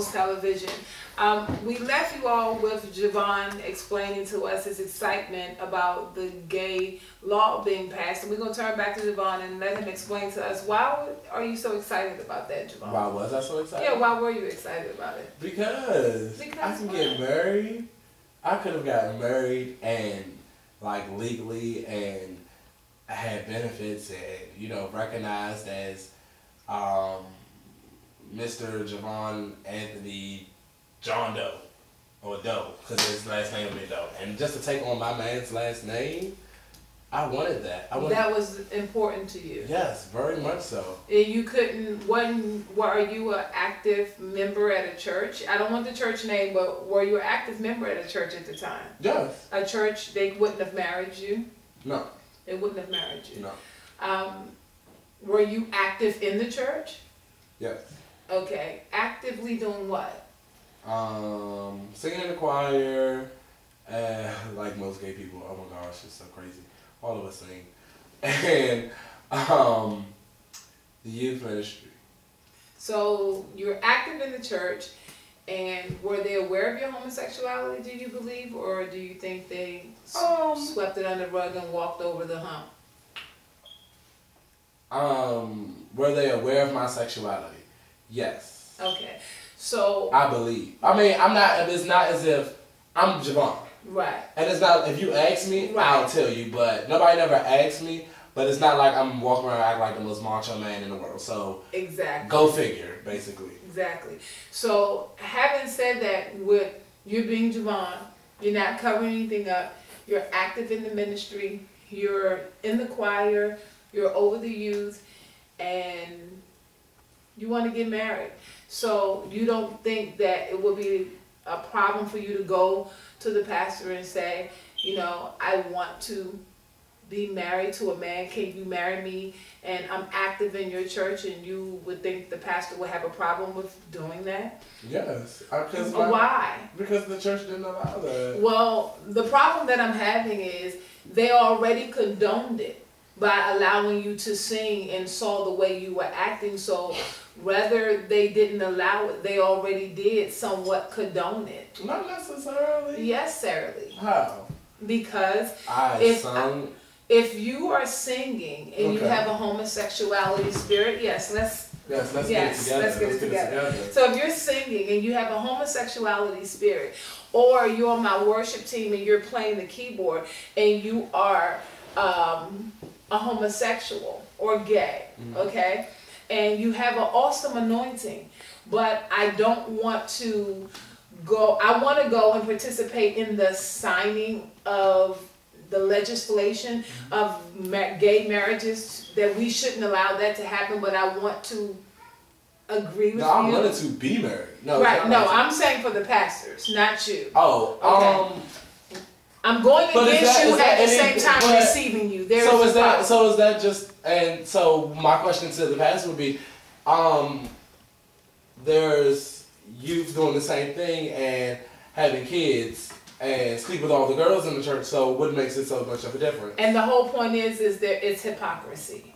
Ghost Television. We left you all with Javon explaining to us his excitement about the gay law being passed. And we're going to turn back to Javon and let him explain to us, why are you so excited about that, Javon? Why was I so excited? Yeah, why were you excited about it? Because I can get married. I could have gotten married and like legally and had benefits and, you know, recognized as Mr. Javon Anthony John Doe, or Doe, because his last name would be Doe. And just to take on my man's last name, I wanted that. That was important to you? Yes, very much so. And you couldn't, were you an active member at a church? I don't want the church name, but were you an active member at a church at the time? Yes. A church, they wouldn't have married you? No. They wouldn't have married you? No. Were you active in the church? Yes. Okay. Actively doing what? Singing in the choir, like most gay people. Oh my gosh, it's so crazy. All of us sing. And the youth ministry. So you're active in the church, and were they aware of your homosexuality, do you believe? Or do you think they swept it under the rug and walked over the hump? Were they aware of my sexuality? Yes. Okay. So I believe. I mean, it's not as if I'm Javon. Right. And it's not, if you ask me, right, I'll tell you, but nobody never asked me, but it's not like I'm walking around acting like the most macho man in the world. So exactly. Go figure, basically. Exactly. So having said that, with you being Javon, you're not covering anything up, you're active in the ministry, you're in the choir, you're over the youth, and you want to get married. So you don't think that it would be a problem for you to go to the pastor and say, you know, I want to be married to a man, can you marry me? And I'm active in your church, and you would think the pastor would have a problem with doing that? Yes. Why? Because the church didn't allow that. Well, the problem that I'm having is they already condoned it by allowing you to sing and saw the way you were acting. So whether they didn't allow it, they already did somewhat condone it. Not necessarily. Yes, necessarily. How? Because if you are singing and you have a homosexuality spirit, let's get it together. So if you're singing and you have a homosexuality spirit, or you're on my worship team and you're playing the keyboard and you are a homosexual or gay, okay? And you have an awesome anointing, but I don't want to go, I want to go and participate in the signing of the legislation of gay marriages, that we shouldn't allow that to happen, but I want to agree with you. No, I wanted to be married. No, right, no, I'm saying for the pastors, not you. Oh, okay. I'm going against you at the same time receiving you. So is that just, and so my question to the pastor would be, there's youth doing the same thing and having kids and sleep with all the girls in the church, so what makes it so much of a difference? And the whole point is it's hypocrisy.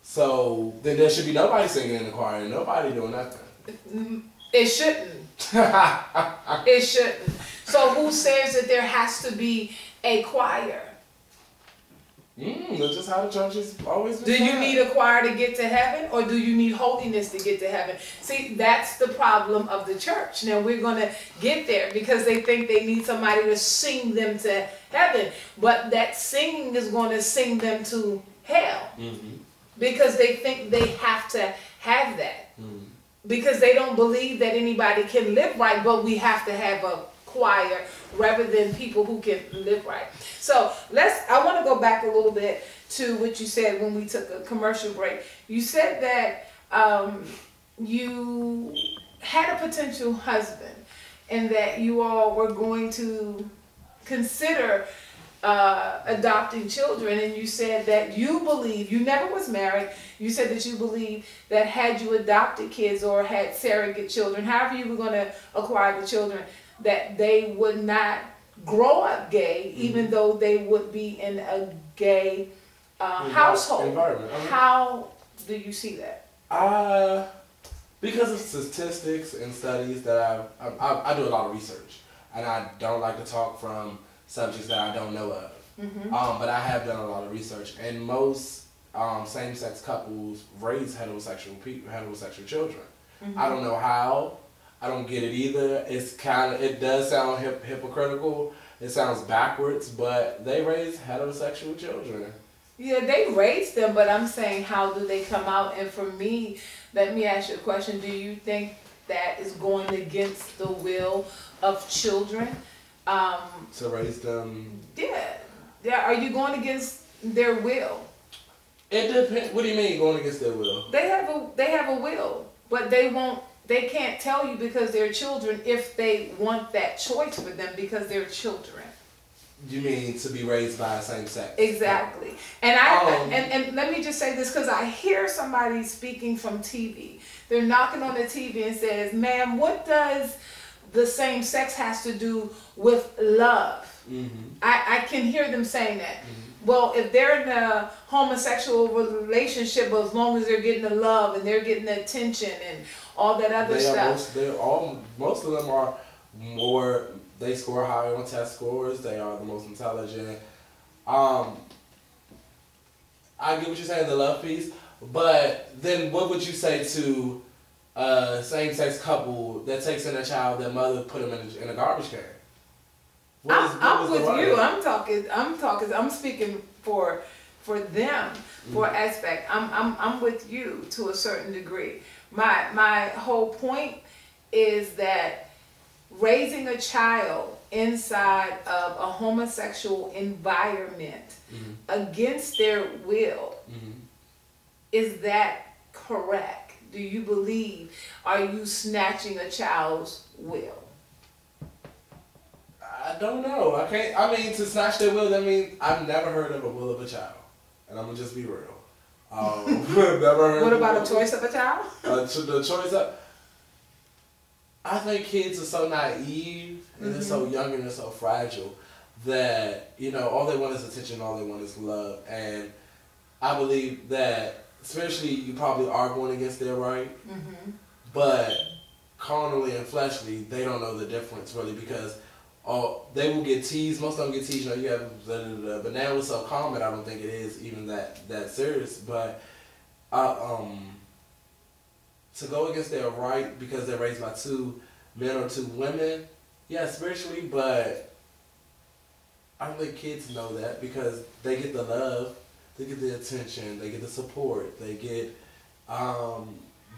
So then there should be nobody singing in the choir and nobody doing nothing. It shouldn't. It shouldn't. So who says that there has to be a choir? That's just how the church has always been. Do you need a choir to get to heaven, or do you need holiness to get to heaven? See, that's the problem of the church. Now we're going to get there because they think they need somebody to sing them to heaven, but that singing is going to sing them to hell because they think they have to have that. Because they don't believe that anybody can live right, but we have to have a choir rather than people who can live right. So I want to go back a little bit to what you said when we took a commercial break. You said that you had a potential husband and that you all were going to consider adopting children, and you said that you believe, you never was married, you said that you believe that had you adopted kids or had surrogate children, however you were going to acquire the children, that they would not grow up gay, even though they would be in a gay household. Environment. How do you see that? Because of statistics and studies that I do a lot of research, and I don't like to talk from subjects that I don't know of. But I have done a lot of research, and most same-sex couples raise heterosexual children. I don't know how. I don't get it either. It does sound hypocritical. It sounds backwards, but they raise heterosexual children. Yeah, they raise them, but I'm saying, how do they come out? And for me, let me ask you a question. Do you think that is going against the will of children? To raise them? Yeah. Are you going against their will? It depends. What do you mean going against their will? They have a will, but they can't tell you because they're children if they want that choice for them because they're children. You mean to be raised by a same sex? Exactly. And and let me just say this, because I hear somebody speaking from TV. They're knocking on the TV and says, "Ma'am, what does the same sex has to do with love?" I can hear them saying that. Well, if they're in a homosexual relationship, as long as they're getting the love and they're getting the attention and all that other stuff. Most of them are more. They score higher on test scores. They are the most intelligent. I get what you're saying, the love piece. But then what would you say to a same-sex couple that takes in a child, their mother put them in a garbage can? I'm with you. I'm speaking for them, for aspect. I'm with you to a certain degree. My whole point is that raising a child inside of a homosexual environment against their will, is that correct? Do you believe, are you snatching a child's will? I don't know. To snatch their will, that means I've never heard of a will of a child. And I'm going to just be real. Never heard what about a choice of a child? The choice of... I think kids are so naive and they're so young and they're so fragile that, all they want is attention, all they want is love. And I believe that spiritually you probably are going against their right, but carnally and fleshly, they don't know the difference really because they will get teased. Most of them get teased. You have but now it's so common. I don't think it is even that serious. But to go against their right because they're raised by 2 men or 2 women, yeah, spiritually. But I don't think kids know that because they get the love, they get the attention, they get the support, they get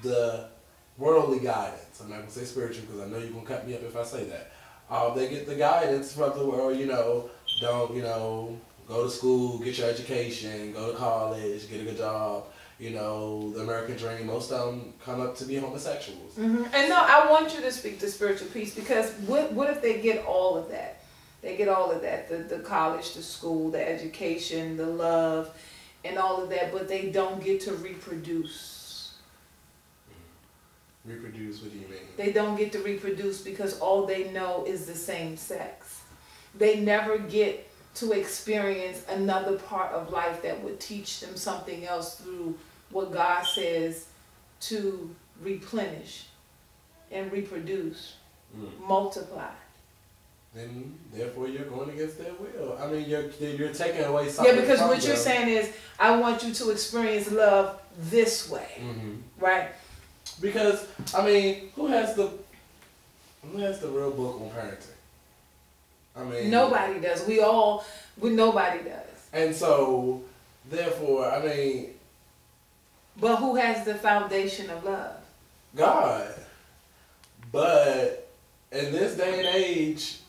the worldly guidance. I'm not gonna say spiritual because I know you're gonna cut me up if I say that. They get the guidance from the world, don't, go to school, get your education, go to college, get a good job, the American dream. Most of them come up to be homosexuals. And no, I want you to speak to spiritual peace because what if they get all of that? They get all of that, the college, the school, the education, the love, and all of that, but they don't get to reproduce. Reproduce, what do you mean? They don't get to reproduce because all they know is the same sex. They never get to experience another part of life that would teach them something else through what God says to replenish and reproduce, multiply. Then, therefore, you're going against their will. I mean, you're taking away something. Yeah, because what you're saying is, I want you to experience love this way, right? Because who has the real book on parenting? Nobody does. Nobody does. And so, therefore, but who has the foundation of love? God. But in this day and age,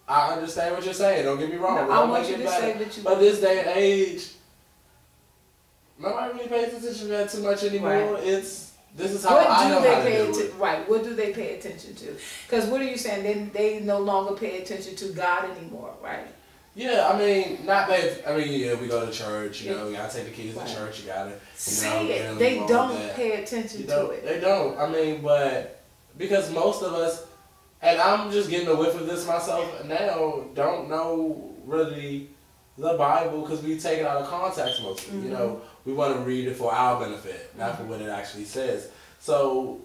I understand what you're saying. Don't get me wrong. No, I want you to say what you. But this day and age, nobody really pays attention to that too much anymore. Right. This is how I know how to do it. Right. What do they pay attention to? Because what are you saying? They no longer pay attention to God anymore, right? Yeah, not pay. Yeah, we go to church. You gotta take the kids to church. You gotta. Say it. They don't pay attention to it. They don't. But because most of us, and I'm just getting a whiff of this myself now, don't know really the Bible because we take it out of context mostly. We want to read it for our benefit, not for what it actually says. So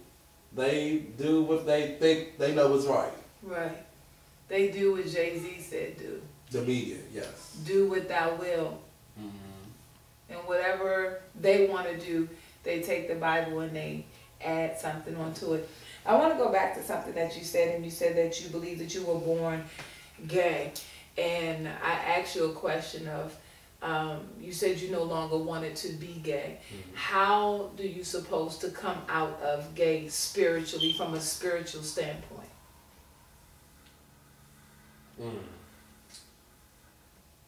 They do what they think they know is right. Right. They do what Jay-Z said do. The media, yes. Do what thou will. And whatever they want to do, they take the Bible and they add something onto it. I want to go back to something that you said, and you said that you believe that you were born gay. And I asked you a question of, you said you no longer wanted to be gay. How do you suppose to come out of gay spiritually, from a spiritual standpoint?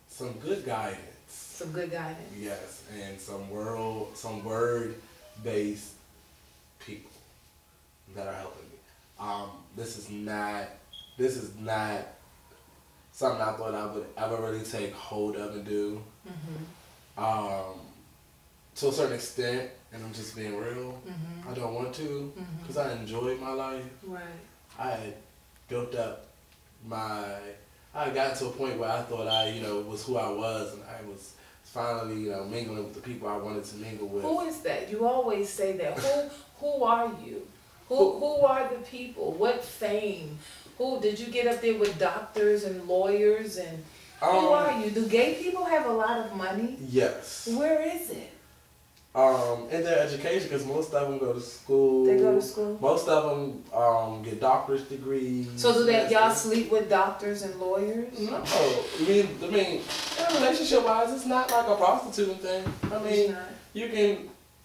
Some good guidance. Some good guidance. Yes, and some word-based people that are helping me. This is not something I thought I would ever really take hold of and do. To a certain extent, and I'm just being real. I don't want to, because I enjoyed my life. Right. I had built up I got to a point where I thought I, was who I was, and I was finally, mingling with the people I wanted to mingle with. Who is that? You always say that. Who are you? Who are the people? What fame? Who did you get up there with doctors and lawyers and who are you? Do gay people have a lot of money? Yes. Where is it? In their education, because most of them go to school. They go to school? Most of them get doctorate degrees. So do y'all sleep with doctors and lawyers? No. I mean, relationship-wise, it's not like a prostituting thing. I mean,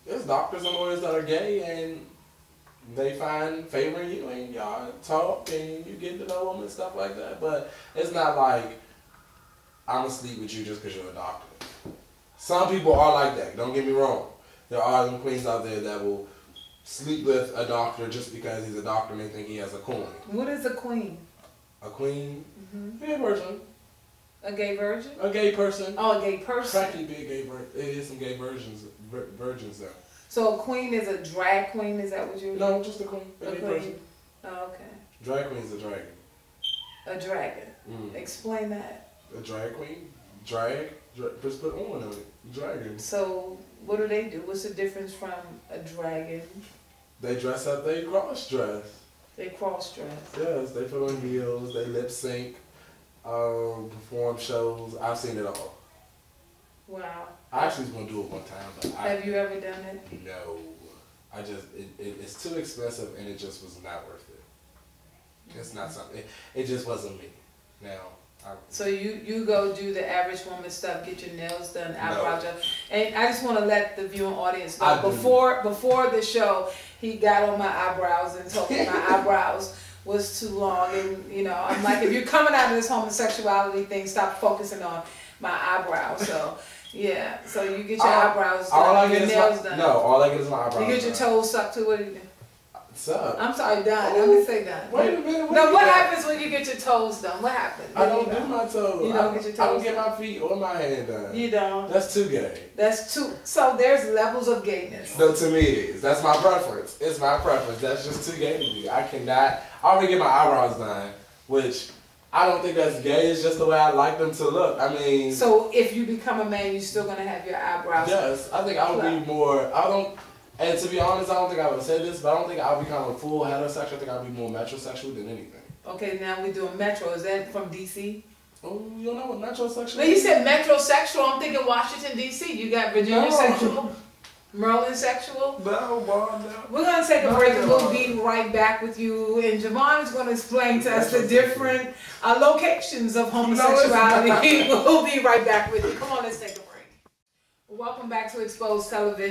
there's doctors and lawyers that are gay, and they find favor in you, and y'all talk, and you get to know them and stuff like that. But it's not like, I'm going to sleep with you just because you're a doctor. Some people are like that, don't get me wrong. There are them queens out there that will sleep with a doctor just because he's a doctor and they think he has a coin. What is a queen? A queen? A gay person. A gay virgin? A gay person. Oh, a gay person. Practically be a gay virgin. It is some gay virgins there. So a queen is a drag queen, is that what you're... No, just a queen. A gay person. Oh, okay. Drag queen is a dragon. A dragon. Explain that. A drag queen? Just put on it. Dragon. So what do they do? What's the difference from a dragon? They dress up, they cross dress. They cross dress. Yes, they put on heels, they lip sync, perform shows. I've seen it all. Wow. I actually was going to do it one time, but have you ever done it? No. It's too expensive and it just was not worth it. It's not something, it just wasn't me. Now, so you go do the average woman stuff, get your nails done, eyebrows done, and I just want to let the viewing audience know before the show, he got on my eyebrows and told me my eyebrows was too long, and I'm like, if you're coming out of this homosexuality thing, stop focusing on my eyebrows. So yeah, so you get your eyebrows done, your nails done. No, all I get is my eyebrows. You get your toes sucked too. What do you do? Up? I'm sorry, done. Let me say done. Wait a minute. What happens when you get your toes done? What happens? I don't do my toes. You don't get your toes I don't get my feet or my hand done. You don't? That's too gay. That's too. So there's levels of gayness. No, to me it is. That's my preference. It's my preference. That's just too gay to me. I already get my eyebrows done, which I don't think that's gay. It's just the way I like them to look. I mean. So if you become a man, you're still going to have your eyebrows? Yes. I think I would be more. And to be honest, I don't think I would say this, but I don't think I'll become a full heterosexual. I think I'll be more metrosexual than anything. Okay, now we're doing metro. Is that from D.C.? Oh, you don't know what metrosexual is? No, you said metrosexual. I'm thinking Washington, D.C. You got Virginia sexual, Maryland sexual. No. We're going to take a break and we'll be right back with you. And Javon is going to explain to us the different locations of homosexuality. We'll be right back with you. Come on, let's take a break. Welcome back to Exposed Television.